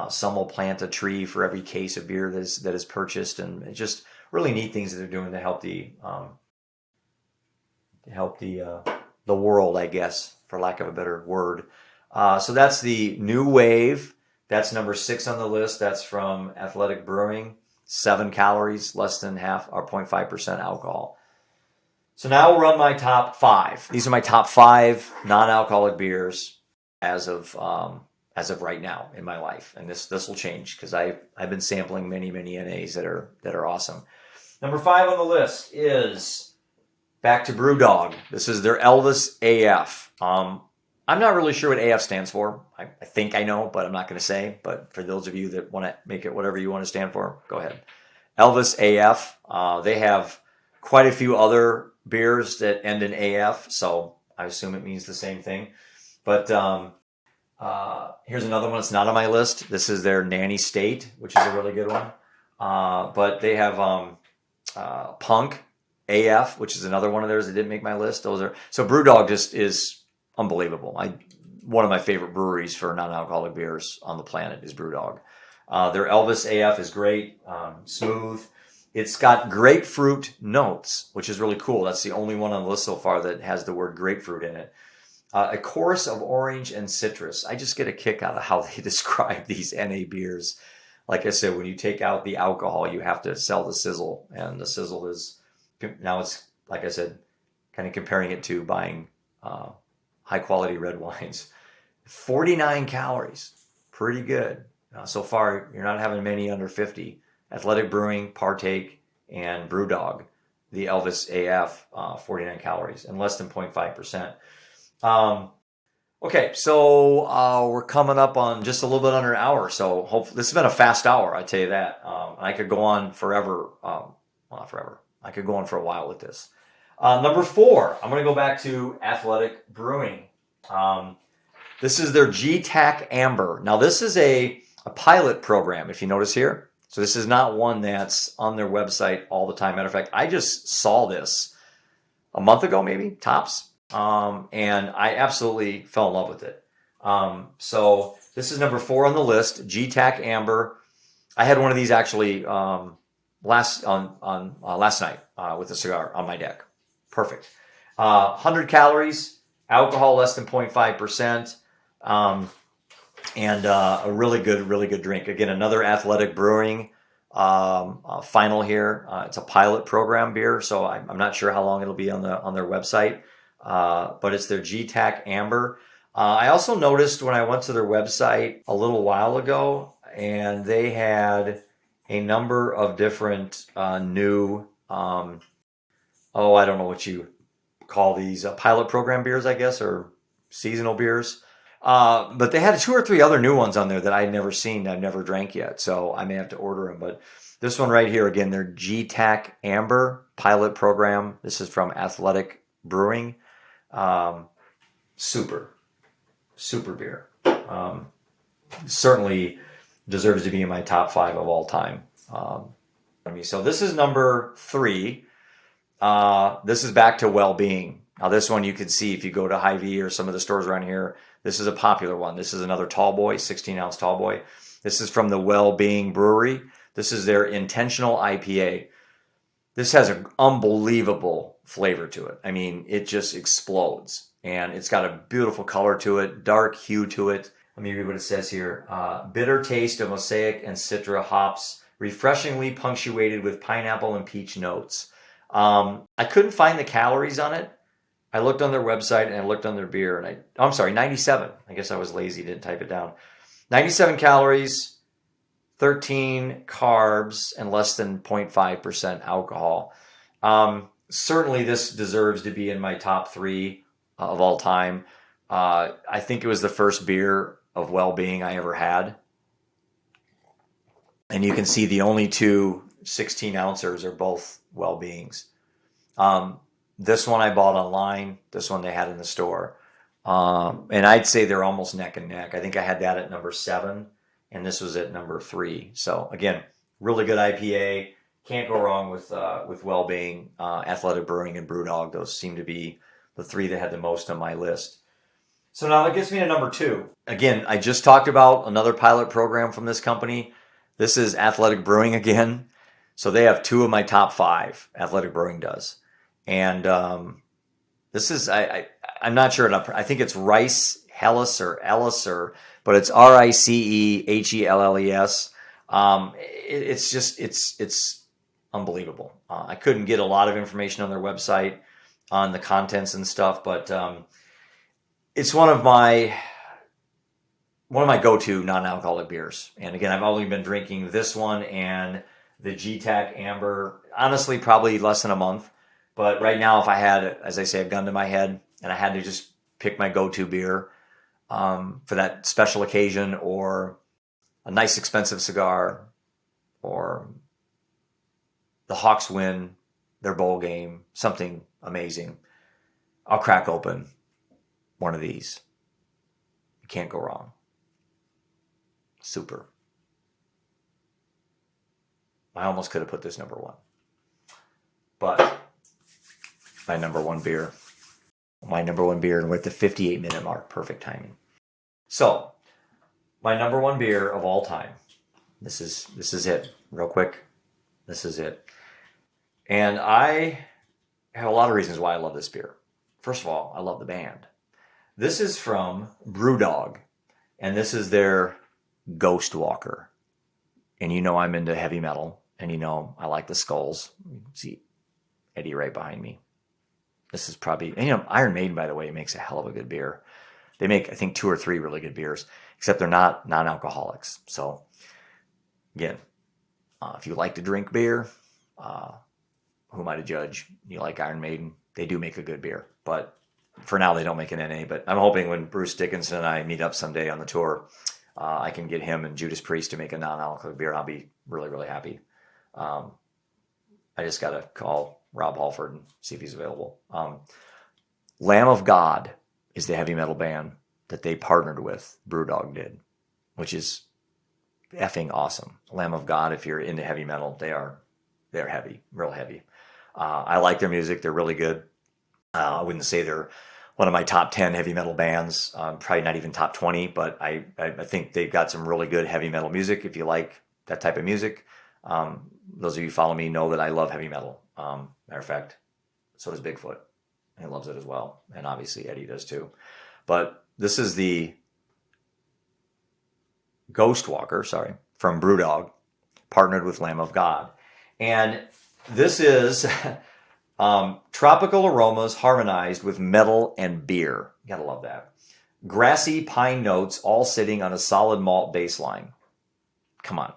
Some will plant a tree for every case of beer that is purchased, and it's just really neat things that they're doing to help the world, I guess, for lack of a better word. So that's the new wave. That's number 6 on the list. That's from Athletic Brewing. 7 calories, less than half or 0.5% alcohol. So now we'll run my top 5. These are my top 5 non-alcoholic beers as of right now in my life, and this will change because I've been sampling many NAs that are awesome. Number 5 on the list is back to Brewdog. This is their Elvis AF. I'm not really sure what AF stands for. I think I know, but I'm not going to say. But for those of you that want to make it whatever you want to stand for, go ahead. Elvis AF. They have quite a few other beers that end in AF, so I assume it means the same thing. But here's another one that's not on my list. This is their Nanny State, which is a really good one. But they have Punk AF, which is another one of theirs that didn't make my list. So Brewdog just is unbelievable. One of my favorite breweries for non-alcoholic beers on the planet is Brewdog. Their Elvis AF is great, smooth. It's got grapefruit notes, which is really cool. That's the only one on the list so far that has the word grapefruit in it. A chorus of orange and citrus. I just get a kick out of how they describe these NA beers. Like I said, when you take out the alcohol, you have to sell the sizzle. And the sizzle is, now it's, like I said, kind of comparing it to buying high quality red wines. 49 calories. Pretty good. So far, you're not having many under 50. Athletic Brewing, Partake, and Brewdog. The Elvis AF, 49 calories and less than 0.5%. Okay, so we're coming up on just a little bit under an hour. So hopefully, this has been a fast hour. I tell you that. I could go on forever. Well, not forever. I could go on for a while with this. Number 4, I'm going to go back to Athletic Brewing. This is their Gtac Amber. Now, this is a pilot program, if you notice here. So this is not one that's on their website all the time. Matter of fact, I just saw this a month ago, maybe, tops. And I absolutely fell in love with it. So this is number 4 on the list, Gtac Amber. I had one of these actually last night with a cigar on my deck. Perfect. 100 calories, alcohol less than 0.5%, and a really good drink. Again, another Athletic Brewing final here. It's a pilot program beer, so I'm not sure how long it'll be on their website. But it's their Gtac Amber. I also noticed when I went to their website a little while ago, and they had a number of different new, I don't know what you call these, pilot program beers, I guess, or seasonal beers. But they had 2 or 3 other new ones on there that I'd never seen, I've never drank yet, so I may have to order them. But this one right here, again, their Gtac Amber pilot program. This is from Athletic Brewing. Super beer. Certainly deserves to be in my top 5 of all time. So this is number 3. This is back to Well-Being. Now this one you can see if you go to Hy-Vee or some of the stores around here. This is a popular one. This is another tall boy, 16-ounce tall boy. This is from the Well-Being Brewery. This is their Intentional IPA. This has an unbelievable flavor to it. I mean, it just explodes. And it's got a beautiful color to it, dark hue to it. Let me read what it says here. Bitter taste of mosaic and citra hops, refreshingly punctuated with pineapple and peach notes. I couldn't find the calories on it. I looked on their website and I looked on their beer. And I'm sorry, 97. I guess I was lazy, didn't type it down. 97 calories, 13 carbs, and less than 0.5% alcohol. Certainly this deserves to be in my top 3 of all time. I think it was the first beer of Well-Being I ever had. And you can see the only 2 16-ouncers are both Well-Beings. This one I bought online. This one they had in the store. And I'd say they're almost neck and neck. I think I had that at number 7, and this was at number 3. So again, really good IPA. Can't go wrong with Well-Being, Athletic Brewing, and Brewdog. Those seem to be the 3 that had the most on my list. So now that gets me to number 2. Again, I just talked about another pilot program from this company. This is Athletic Brewing again. So they have 2 of my top 5. Athletic Brewing does. And this is, I'm not sure. I think it's Rice Hellas or Ellis, but it's RICEHELLES. It's unbelievable. I couldn't get a lot of information on their website on the contents and stuff, but it's one of my go-to non-alcoholic beers. And again, I've only been drinking this one and the Gtac Amber, honestly, probably less than a month. But right now, if I had, as I say, a gun to my head and I had to just pick my go-to beer for that special occasion, or a nice expensive cigar, or the Hawks win their bowl game, something amazing, I'll crack open one of these. You can't go wrong. Super. I almost could have put this number 1. But my number 1 beer. My number 1 beer, and we're at the 58-minute mark. Perfect timing. So, my number 1 beer of all time. This is it. Real quick. This is it. And I have a lot of reasons why I love this beer. First of all, I love the band. This is from Brewdog, and this is their Ghost Walker. And you know I'm into heavy metal, and you know I like the skulls. You can see Eddie right behind me. This is probably, and Iron Maiden, by the way, makes a hell of a good beer. They make, I think, 2 or 3 really good beers, except they're not non-alcoholics. So, again, if you like to drink beer, who am I to judge? You like Iron Maiden? They do make a good beer. But For now, they don't make an NA, but I'm hoping when Bruce Dickinson and I meet up someday on the tour, I can get him and Judas Priest to make a non-alcoholic beer. I'll be really, really happy. I just got to call Rob Halford and see if he's available. Lamb of God is the heavy metal band that they partnered with. Brewdog did, which is effing awesome. Lamb of God, if you're into heavy metal, they're heavy, real heavy. I like their music. They're really good. I wouldn't say they're one of my top 10 heavy metal bands. Probably not even top 20, but I think they've got some really good heavy metal music. If you like that type of music, those of you who follow me know that I love heavy metal. Matter of fact, so does Bigfoot. He loves it as well. And obviously Eddie does too. But this is the Ghost Walker, from Brewdog, partnered with Lamb of God. And this is tropical aromas harmonized with metal and beer. You gotta love that. Grassy pine notes all sitting on a solid malt baseline. Come on.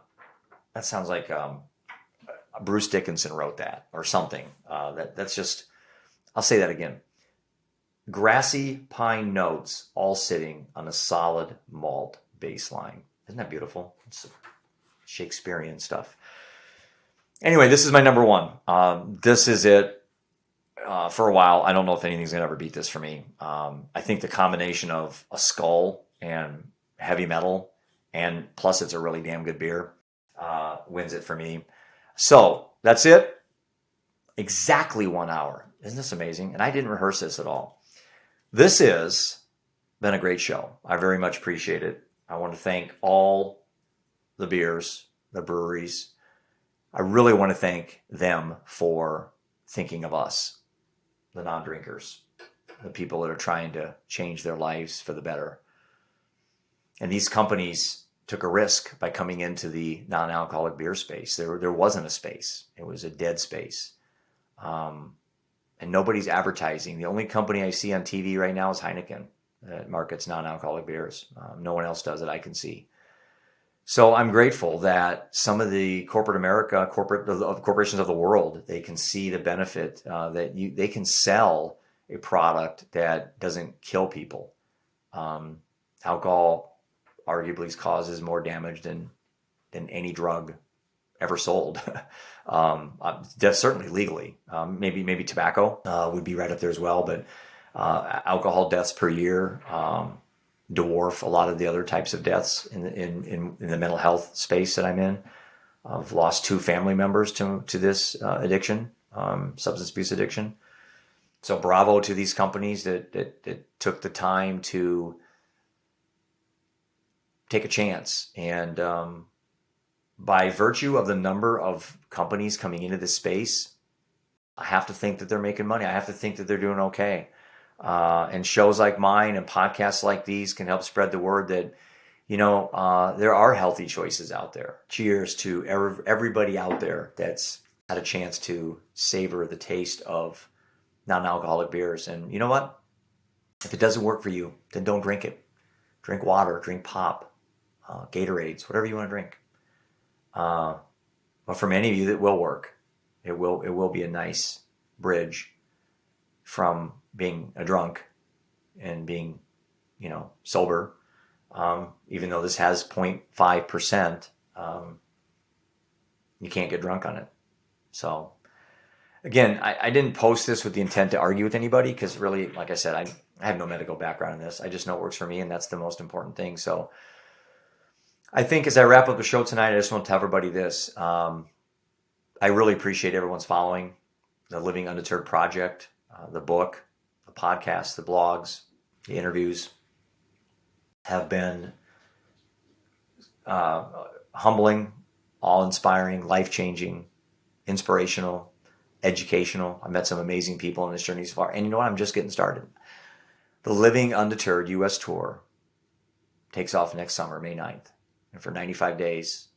That sounds like Bruce Dickinson wrote that or something. That's just, I'll say that again. Grassy pine notes all sitting on a solid malt baseline. Isn't that beautiful? It's Shakespearean stuff. Anyway, this is my number one. This is it for a while. I don't know if anything's going to ever beat this for me. I think the combination of a skull and heavy metal, and plus it's a really damn good beer, wins it for me. So that's it. Exactly 1 hour. Isn't this amazing? And I didn't rehearse this at all. This has been a great show. I very much appreciate it. I want to thank all the beers, the breweries. I really want to thank them for thinking of us, the non-drinkers, the people that are trying to change their lives for the better. And these companies took a risk by coming into the non-alcoholic beer space. There wasn't a space. It was a dead space. And nobody's advertising. The only company I see on TV right now is Heineken that markets non-alcoholic beers. No one else does it I can see. So I'm grateful that some of the corporations of the world, they can see the benefit that they can sell a product that doesn't kill people. Alcohol arguably causes more damage than any drug ever sold. That's certainly legally. Maybe tobacco would be right up there as well, but alcohol deaths per year dwarf a lot of the other types of deaths in the mental health space that I'm in. I've lost 2 family members to this addiction, substance abuse addiction. So bravo to these companies that took the time to take a chance. And by virtue of the number of companies coming into this space, I have to think that they're making money. I have to think that they're doing okay. And shows like mine and podcasts like these can help spread the word that, there are healthy choices out there. Cheers to everybody out there that's had a chance to savor the taste of non-alcoholic beers. And you know what? If it doesn't work for you, then don't drink it. Drink water, drink pop, Gatorades, whatever you want to drink. But for many of you, that will work. It will be a nice bridge from being a drunk and being, sober. Even though this has 0.5%, you can't get drunk on it. So again, I didn't post this with the intent to argue with anybody, because really, like I said, I have no medical background in this. I just know it works for me, and that's the most important thing. So I think as I wrap up the show tonight, I just want to tell everybody this. I really appreciate everyone's following the Living Undeterred project, the book, the podcast, the blogs, the interviews have been humbling, awe-inspiring, life-changing, inspirational, educational. I met some amazing people on this journey so far. And you know what? I'm just getting started. The Living Undeterred U.S. tour takes off next summer, May 9th. And for 95 days,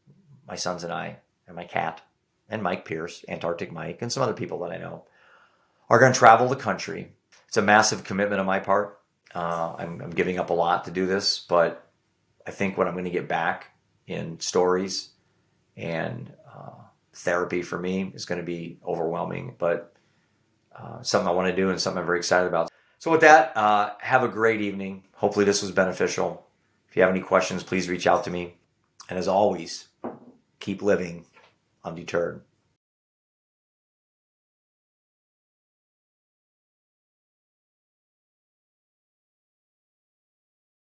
my sons and I, and my cat, and Mike Pierce, Antarctic Mike, and some other people that I know, are going to travel the country. It's a massive commitment on my part. I'm giving up a lot to do this, but I think what I'm going to get back in stories and therapy for me is going to be overwhelming, but something I want to do and something I'm very excited about. So with that, have a great evening. Hopefully this was beneficial. If you have any questions, please reach out to me. And as always, keep living undeterred.